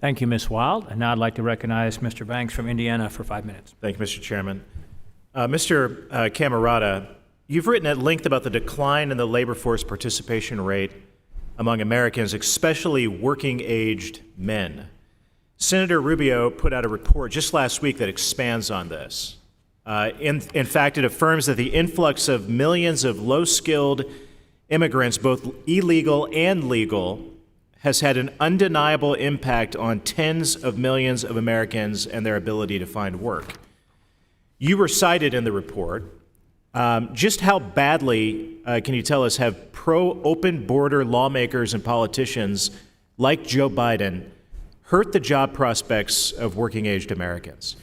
Thank you, Ms. Wild. And now I'd like to recognize Mr. Banks from Indiana for 5 minutes. Thank you, Mr. Chairman. Mr. Camerata, you've written at length about the decline in the labor force participation rate among Americans, especially working-aged men. Senator Rubio put out a report just last week that expands on this. In fact, it affirms that the influx of millions of low-skilled immigrants, both illegal and legal, has had an undeniable impact on tens of millions of Americans and their ability to find work. You were cited in the report. Just how badly, can you tell us, have pro-open border lawmakers and politicians like Joe Biden hurt the job prospects of working-aged Americans?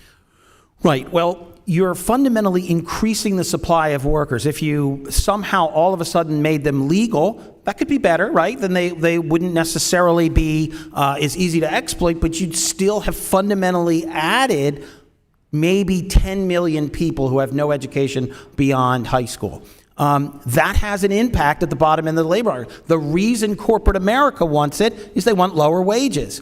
Right. Well, you're fundamentally increasing the supply of workers. If you somehow all of a sudden made them legal, that could be better, right? Then they wouldn't necessarily be as easy to exploit, but you'd still have fundamentally added maybe 10 million people who have no education beyond high school. That has an impact at the bottom end of the labor market. The reason corporate America wants it is they want lower wages.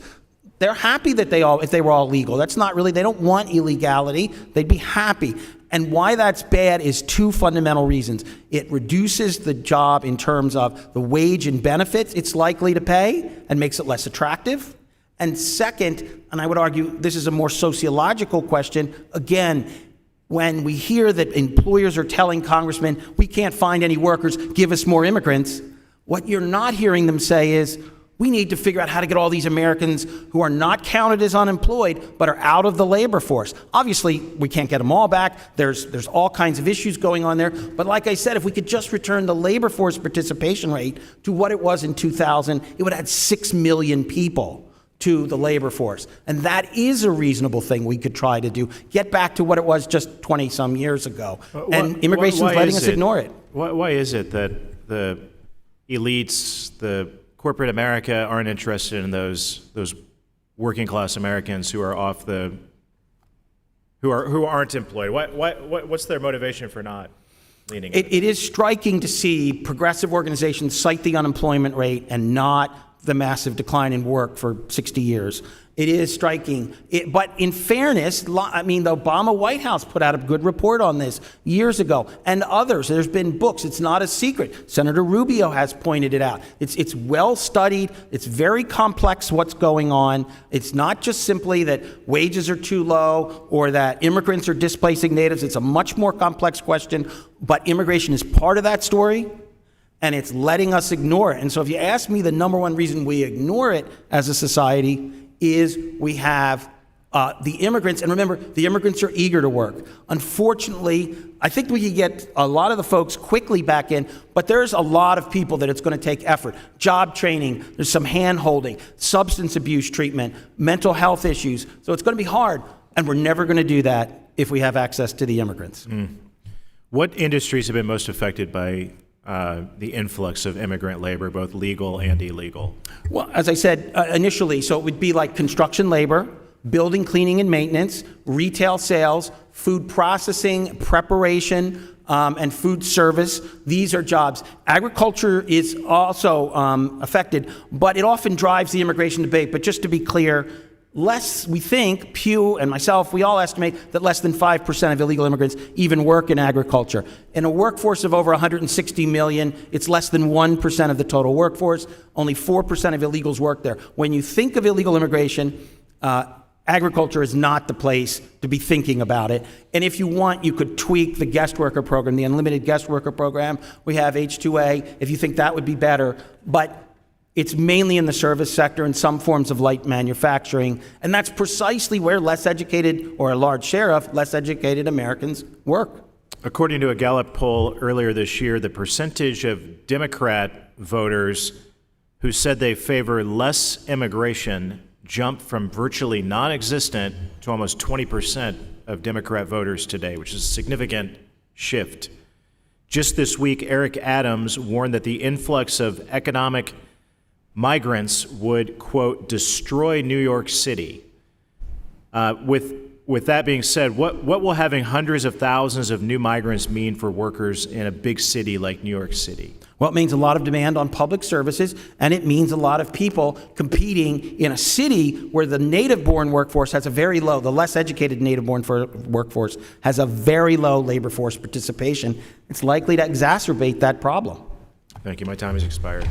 They're happy that if they were all legal. That's not really, they don't want illegality. They'd be happy. And why that's bad is two fundamental reasons. It reduces the job in terms of the wage and benefits it's likely to pay and makes it less attractive. And second, and I would argue this is a more sociological question, again, when we hear that employers are telling congressmen, we can't find any workers, give us more immigrants, what you're not hearing them say is, we need to figure out how to get all these Americans who are not counted as unemployed but are out of the labor force. Obviously, we can't get them all back. There's all kinds of issues going on there. But like I said, if we could just return the labor force participation rate to what it was in 2000, it would add 6 million people to the labor force. And that is a reasonable thing we could try to do. Get back to what it was just 20-some years ago. And immigration is letting us ignore it. Why is it that the elites, the corporate America, aren't interested in those working class Americans who are who aren't employed? What's their motivation for not leaning? It is striking to see progressive organizations cite the unemployment rate and not the massive decline in work for 60 years. It is striking. But in fairness, I mean, the Obama White House put out a good report on this years ago, and others. There's been books. It's not a secret. Senator Rubio has pointed it out. It's well studied. It's very complex what's going on. It's not just simply that wages are too low or that immigrants are displacing natives. It's a much more complex question, but immigration is part of that story, and it's letting us ignore it. And so if you ask me, the number one reason we ignore it as a society is we have the immigrants, and remember, the immigrants are eager to work. Unfortunately, I think we can get a lot of the folks quickly back in, but there's a lot of people that it's going to take effort. Job training, there's some hand-holding, substance abuse treatment, mental health issues. So it's going to be hard, and we're never going to do that if we have access to the immigrants. What industries have been most affected by the influx of immigrant labor, both legal and illegal? Well, as I said initially, so it would be like construction labor, building, cleaning, and maintenance, retail sales, food processing, preparation, and food service. These are jobs. Agriculture is also affected, but it often drives the immigration debate. But just to be clear, we think, Pew and myself, we all estimate that less than 5% of illegal immigrants even work in agriculture. In a workforce of over 160 million, it's less than 1% of the total workforce. Only 4% of illegals work there. When you think of illegal immigration, agriculture is not the place to be thinking about it. And if you want, you could tweak the guest worker program, the unlimited guest worker program. We have H-2A, if you think that would be better. But it's mainly in the service sector and some forms of light manufacturing. And that's precisely where less educated, or a large share of less educated Americans work. According to a Gallup poll earlier this year, the percentage of Democrat voters who said they favor less immigration jumped from virtually non-existent to almost 20% of Democrat voters today, which is a significant shift. Just this week, Eric Adams warned that the influx of economic migrants would, quote, destroy New York City. With that being said, what will having hundreds of thousands of new migrants mean for workers in a big city like New York City? Well, it means a lot of demand on public services, and it means a lot of people competing in a city where the native-born workforce has a very low, the less educated native-born workforce has a very low labor force participation. It's likely to exacerbate that problem. Thank you. My time has expired.